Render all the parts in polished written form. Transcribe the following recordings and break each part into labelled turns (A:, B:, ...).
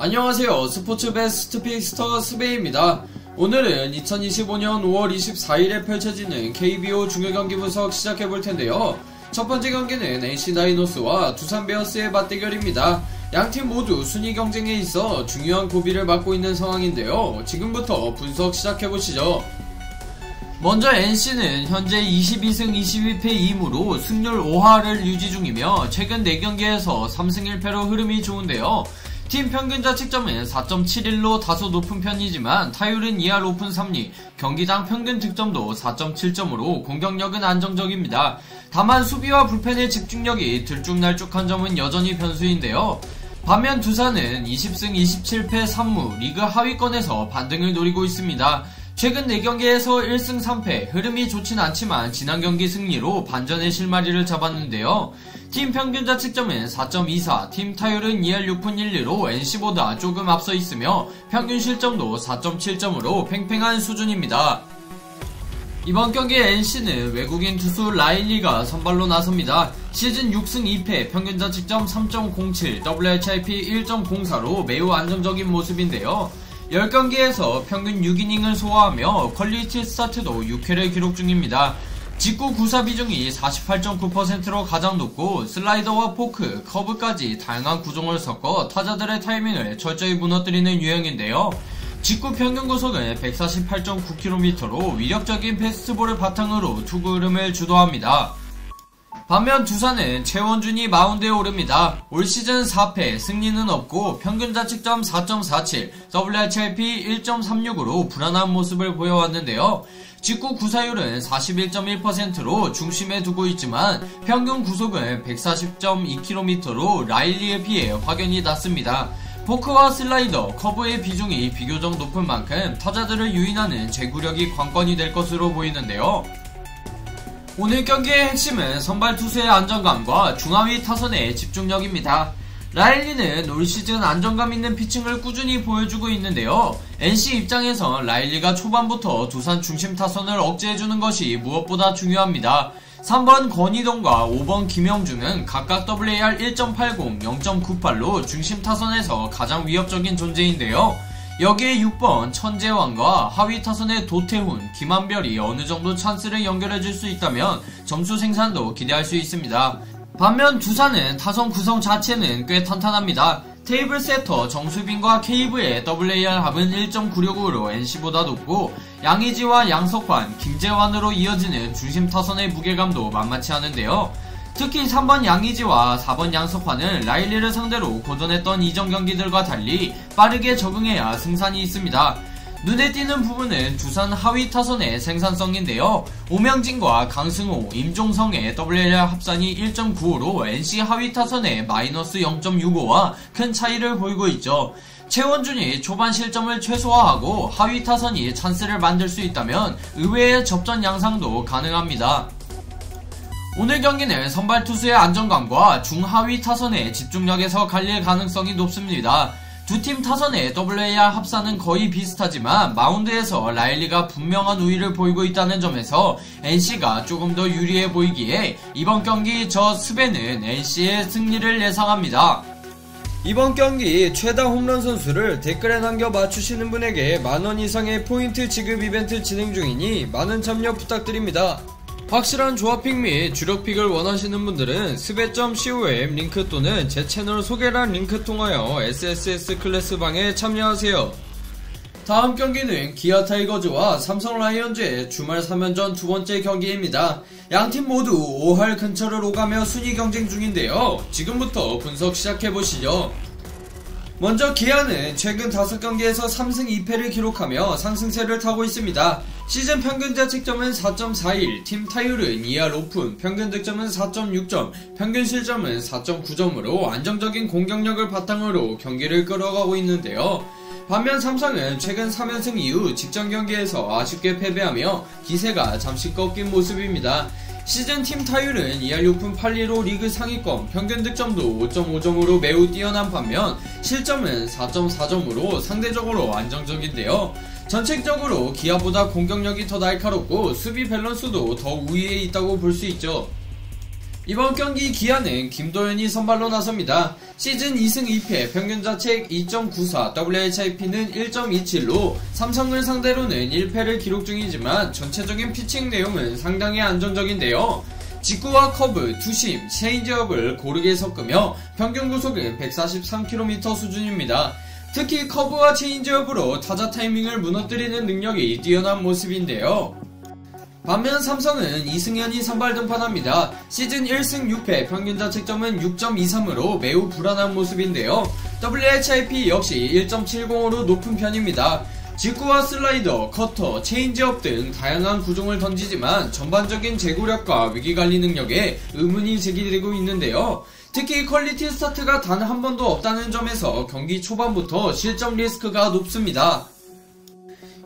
A: 안녕하세요. 스포츠 베스트 픽스터 스베입니다. 오늘은 2025년 5월 24일에 펼쳐지는 KBO 중요경기 분석 시작해볼 텐데요. 첫 번째 경기는 NC 다이노스와 두산 베어스의 맞대결입니다. 양팀 모두 순위 경쟁에 있어 중요한 고비를 맞고 있는 상황인데요. 지금부터 분석 시작해보시죠. 먼저 NC는 현재 22승 22패 2무로 승률 5할을 유지 중이며 최근 4경기에서 3승 1패로 흐름이 좋은데요. 팀 평균 자책점은 4.71로 다소 높은 편이지만 타율은 2할 오픈 3리, 경기당 평균 득점도 4.7점으로 공격력은 안정적입니다. 다만 수비와 불펜의 집중력이 들쭉날쭉한 점은 여전히 변수인데요. 반면 두산은 20승 27패 3무, 리그 하위권에서 반등을 노리고 있습니다. 최근 4경기에서 1승 3패, 흐름이 좋진 않지만 지난 경기 승리로 반전의 실마리를 잡았는데요. 팀 평균 자책점은 4.24, 팀 타율은 2할 6푼 1리로 NC보다 조금 앞서 있으며 평균 실점도 4.7점으로 팽팽한 수준입니다. 이번 경기에 NC는 외국인 투수 라일리가 선발로 나섭니다. 시즌 6승 2패, 평균 자책점 3.07, WHIP 1.04로 매우 안정적인 모습인데요. 10경기에서 평균 6이닝을 소화하며 퀄리티 스타트도 6회를 기록 중입니다. 직구 구사 비중이 48.9%로 가장 높고 슬라이더와 포크, 커브까지 다양한 구종을 섞어 타자들의 타이밍을 철저히 무너뜨리는 유형인데요. 직구 평균 구속은 148.9km로 위력적인 패스트볼을 바탕으로 투구 흐름을 주도합니다. 반면 두산은 최원준이 마운드에 오릅니다. 올 시즌 4패, 승리는 없고 평균 자책점 4.47, WHIP 1.36으로 불안한 모습을 보여왔는데요. 직구 구사율은 41.1%로 중심에 두고 있지만 평균 구속은 140.2km로 라일리에 비해 확연히 낮습니다. 포크와 슬라이더, 커브의 비중이 비교적 높은 만큼 타자들을 유인하는 제구력이 관건이 될 것으로 보이는데요. 오늘 경기의 핵심은 선발 투수의 안정감과 중하위 타선의 집중력입니다. 라일리는 올 시즌 안정감 있는 피칭을 꾸준히 보여주고 있는데요. NC 입장에선 라일리가 초반부터 두산 중심 타선을 억제해주는 것이 무엇보다 중요합니다. 3번 권희동과 5번 김영준은 각각 WAR 1.80, 0.98로 중심 타선에서 가장 위협적인 존재인데요. 여기에 6번 천재환과 하위 타선의 도태훈, 김한별이 어느정도 찬스를 연결해줄 수 있다면 점수 생산도 기대할 수 있습니다. 반면 두산은 타선 구성 자체는 꽤 탄탄합니다. 테이블 세터 정수빈과 케이브의 WAR 합은 1.96으로 NC보다 높고 양의지와 양석환, 김재환으로 이어지는 중심 타선의 무게감도 만만치 않은데요. 특히 3번 양의지와 4번 양석환은 라일리를 상대로 고전했던 이전 경기들과 달리 빠르게 적응해야 승산이 있습니다. 눈에 띄는 부분은 두산 하위 타선의 생산성인데요. 오명진과 강승호, 임종성의 WAR 합산이 1.95로 NC 하위 타선의 마이너스 0.65와 큰 차이를 보이고 있죠. 최원준이 초반 실점을 최소화하고 하위 타선이 찬스를 만들 수 있다면 의외의 접전 양상도 가능합니다. 오늘 경기는 선발 투수의 안정감과 중하위 타선의 집중력에서 갈릴 가능성이 높습니다. 두 팀 타선의 WAR 합산은 거의 비슷하지만 마운드에서 라일리가 분명한 우위를 보이고 있다는 점에서 NC가 조금 더 유리해 보이기에 이번 경기 저 스베는 NC의 승리를 예상합니다. 이번 경기 최다 홈런 선수를 댓글에 남겨 맞추시는 분에게 만원 이상의 포인트 지급 이벤트 진행 중이니 많은 참여 부탁드립니다. 확실한 조합픽 및 주력픽을 원하시는 분들은 스베.com 링크 또는 제 채널 소개란 링크 통하여 SSS 클래스방에 참여하세요. 다음 경기는 기아 타이거즈와 삼성 라이온즈의 주말 3연전 두 번째 경기입니다. 양팀 모두 5할 근처를 오가며 순위 경쟁 중인데요. 지금부터 분석 시작해보시죠. 먼저 기아는 최근 5경기에서 3승 2패를 기록하며 상승세를 타고 있습니다. 시즌 평균 자책점은 4.41, 팀 타율은 2할 오픈, 평균 득점은 4.6점, 평균 실점은 4.9점으로 안정적인 공격력을 바탕으로 경기를 끌어가고 있는데요. 반면 삼성은 최근 3연승 이후 직전 경기에서 아쉽게 패배하며 기세가 잠시 꺾인 모습입니다. 시즌 팀 타율은 2할 6푼 8리로 리그 상위권, 평균 득점도 5.5점으로 매우 뛰어난 반면 실점은 4.4점으로 상대적으로 안정적인데요. 전체적으로 기아보다 공격력이 더 날카롭고 수비 밸런스도 더 우위에 있다고 볼 수 있죠. 이번 경기 기아는 김도현이 선발로 나섭니다. 시즌 2승 2패, 평균자책 2.94, WHIP는 1.27로 삼성을 상대로는 1패를 기록 중이지만 전체적인 피칭 내용은 상당히 안정적인데요. 직구와 커브, 투심, 체인지업을 고르게 섞으며 평균 구속은 143km 수준입니다. 특히 커브와 체인지업으로 타자 타이밍을 무너뜨리는 능력이 뛰어난 모습인데요. 반면 삼성은 이승현이 선발 등판합니다. 시즌 1승 6패, 평균 자책점은 6.23으로 매우 불안한 모습인데요. WHIP 역시 1.70으로 높은 편입니다. 직구와 슬라이더, 커터, 체인지업 등 다양한 구종을 던지지만 전반적인 제구력과 위기관리 능력에 의문이 제기되고 있는데요. 특히 퀄리티 스타트가 단 한 번도 없다는 점에서 경기 초반부터 실점 리스크가 높습니다.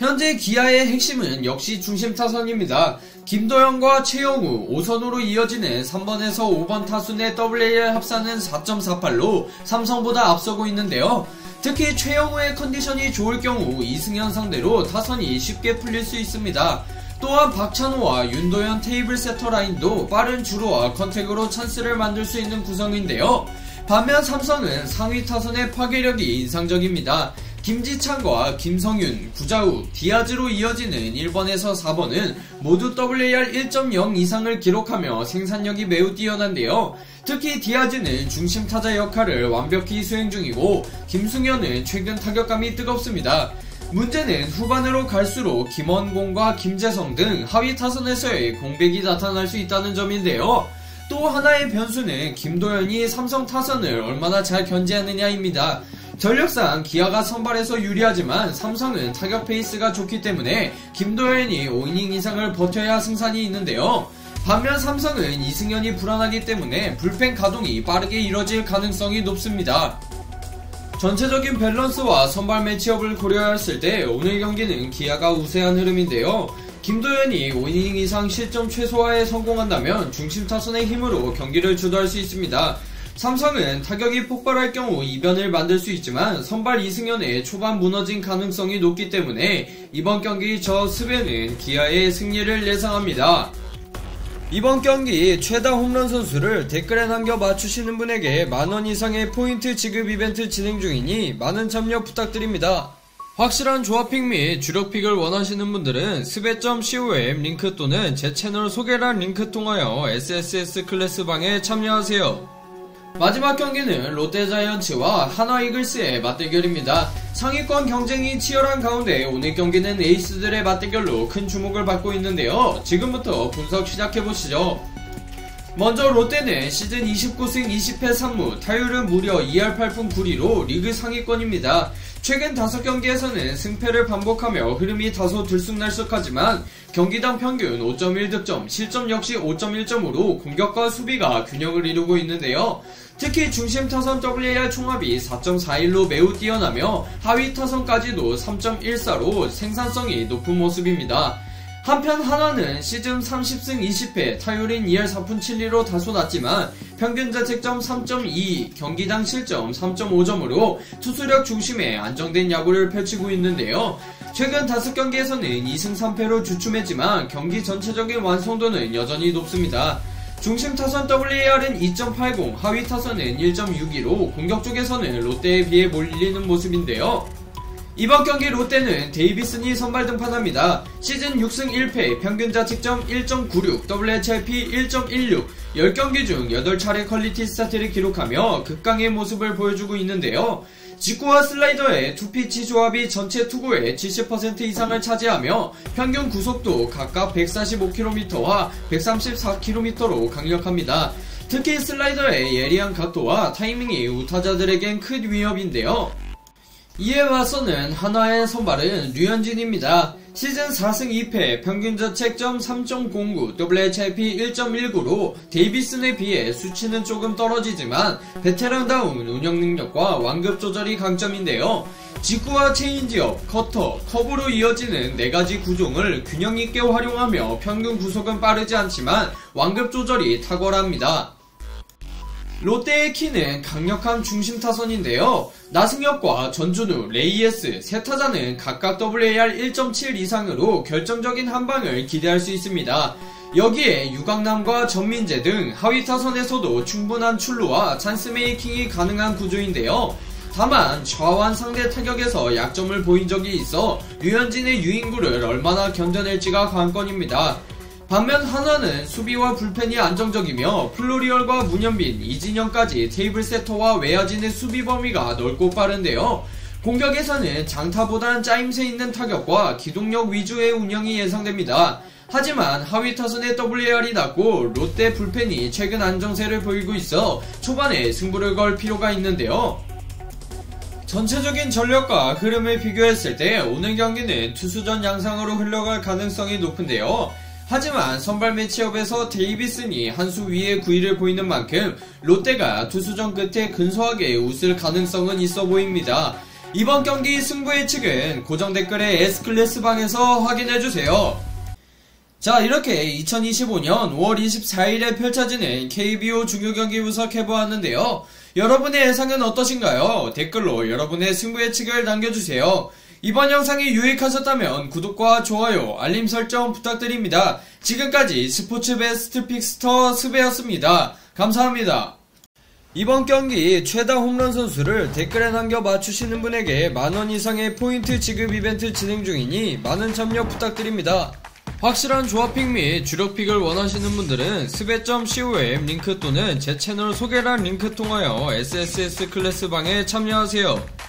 A: 현재 기아의 핵심은 역시 중심 타선입니다. 김도현과 최영우, 5선으로 이어지는 3번에서 5번 타순의 WAR 합산은 4.48로 삼성보다 앞서고 있는데요. 특히 최영우의 컨디션이 좋을 경우 이승현 상대로 타선이 쉽게 풀릴 수 있습니다. 또한 박찬호와 윤도현 테이블 세터 라인도 빠른 주루와 컨택으로 찬스를 만들 수 있는 구성인데요. 반면 삼성은 상위 타선의 파괴력이 인상적입니다. 김지찬과 김성윤, 구자욱, 디아즈로 이어지는 1번에서 4번은 모두 WAR 1.0 이상을 기록하며 생산력이 매우 뛰어난데요. 특히 디아즈는 중심 타자 역할을 완벽히 수행 중이고 김승현은 최근 타격감이 뜨겁습니다. 문제는 후반으로 갈수록 김원공과 김재성 등 하위 타선에서의 공백이 나타날 수 있다는 점인데요. 또 하나의 변수는 김도현이 삼성 타선을 얼마나 잘 견제하느냐입니다. 전력상 기아가 선발에서 유리하지만 삼성은 타격 페이스가 좋기 때문에 김도현이 5이닝 이상을 버텨야 승산이 있는데요. 반면 삼성은 이승현이 불안하기 때문에 불펜 가동이 빠르게 이뤄질 가능성이 높습니다. 전체적인 밸런스와 선발 매치업을 고려했을 때 오늘 경기는 기아가 우세한 흐름인데요. 김도현이 5이닝 이상 실점 최소화에 성공한다면 중심 타선의 힘으로 경기를 주도할 수 있습니다. 삼성은 타격이 폭발할 경우 이변을 만들 수 있지만 선발 이승현의 초반 무너진 가능성이 높기 때문에 이번 경기 저 스베는 기아의 승리를 예상합니다. 이번 경기 최다 홈런 선수를 댓글에 남겨 맞추시는 분에게 만원 이상의 포인트 지급 이벤트 진행 중이니 많은 참여 부탁드립니다. 확실한 조합픽 및 주력픽을 원하시는 분들은 스베.com 링크 또는 제 채널 소개란 링크 통하여 SSS 클래스방에 참여하세요. 마지막 경기는 롯데자이언츠와 하나이글스의 맞대결입니다. 상위권 경쟁이 치열한 가운데 오늘 경기는 에이스들의 맞대결로 큰 주목을 받고 있는데요. 지금부터 분석 시작해보시죠. 먼저 롯데는 시즌 29승 20패 3무, 타율은 무려 2할 8푼 9리로 리그 상위권입니다. 최근 5경기에서는 승패를 반복하며 흐름이 다소 들쑥날쑥하지만 경기당 평균 5.1득점, 실점 역시 5.1점으로 공격과 수비가 균형을 이루고 있는데요. 특히 중심 타선 WAR 총합이 4.41로 매우 뛰어나며 하위 타선까지도 3.14로 생산성이 높은 모습입니다. 한편 하나는 시즌 30승 20패, 타율인 2할 4푼 7리로 다소 낮지만 평균 자책점 3.2, 경기당 실점 3.5점으로 투수력 중심의 안정된 야구를 펼치고 있는데요. 최근 5경기에서는 2승 3패로 주춤했지만 경기 전체적인 완성도는 여전히 높습니다. 중심 타선 WAR은 2.80, 하위 타선은 1.62로 공격 쪽에서는 롯데에 비해 몰리는 모습인데요. 이번 경기 롯데는 데이비슨이 선발 등판합니다. 시즌 6승 1패, 평균 자책점 1.96, WHIP 1.16, 10경기 중 8차례 퀄리티 스타트를 기록하며 극강의 모습을 보여주고 있는데요. 직구와 슬라이더의 투피치 조합이 전체 투구의 70% 이상을 차지하며 평균 구속도 각각 145km와 134km로 강력합니다. 특히 슬라이더의 예리한 각도와 타이밍이 우타자들에겐 큰 위협인데요. 이에 맞서는 한화의 선발은 류현진입니다. 시즌 4승 2패, 평균 자책점 3.09, WHIP 1.19로 데이비슨에 비해 수치는 조금 떨어지지만 베테랑다운 운영 능력과 완급 조절이 강점인데요. 직구와 체인지업, 커터, 커브로 이어지는 4가지 구종을 균형 있게 활용하며 평균 구속은 빠르지 않지만 완급 조절이 탁월합니다. 롯데의 키는 강력한 중심 타선인데요. 나승엽과 전준우, 레이에스, 세 타자는 각각 WAR 1.7 이상으로 결정적인 한방을 기대할 수 있습니다. 여기에 유강남과 전민재 등 하위 타선에서도 충분한 출루와 찬스 메이킹이 가능한 구조인데요. 다만 좌완 상대 타격에서 약점을 보인 적이 있어 류현진의 유인구를 얼마나 견뎌낼지가 관건입니다. 반면 한화는 수비와 불펜이 안정적이며 플로리얼과 문현빈, 이진영까지 테이블 세터와 외야진의 수비 범위가 넓고 빠른데요. 공격에서는 장타보단 짜임새 있는 타격과 기동력 위주의 운영이 예상됩니다. 하지만 하위 타선의 WAR이 낮고 롯데 불펜이 최근 안정세를 보이고 있어 초반에 승부를 걸 필요가 있는데요. 전체적인 전력과 흐름을 비교했을 때 오늘 경기는 투수전 양상으로 흘러갈 가능성이 높은데요. 하지만 선발 매치업에서 데이비슨이 한 수 위의 구위를 보이는 만큼 롯데가 투수전 끝에 근소하게 웃을 가능성은 있어 보입니다. 이번 경기 승부 예측은 고정 댓글의 S클래스방에서 확인해주세요. 자, 이렇게 2025년 5월 24일에 펼쳐지는 KBO 중요경기 분석해보았는데요. 여러분의 예상은 어떠신가요? 댓글로 여러분의 승부 예측을 남겨주세요. 이번 영상이 유익하셨다면 구독과 좋아요, 알림 설정 부탁드립니다. 지금까지 스포츠 베스트 픽스터 스베였습니다. 감사합니다. 이번 경기 최다 홈런 선수를 댓글에 남겨 맞추시는 분에게 만원 이상의 포인트 지급 이벤트 진행 중이니 많은 참여 부탁드립니다. 확실한 조합픽 및 주력픽을 원하시는 분들은 스베.com 링크 또는 제 채널 소개란 링크 통하여 SSS 클래스방에 참여하세요.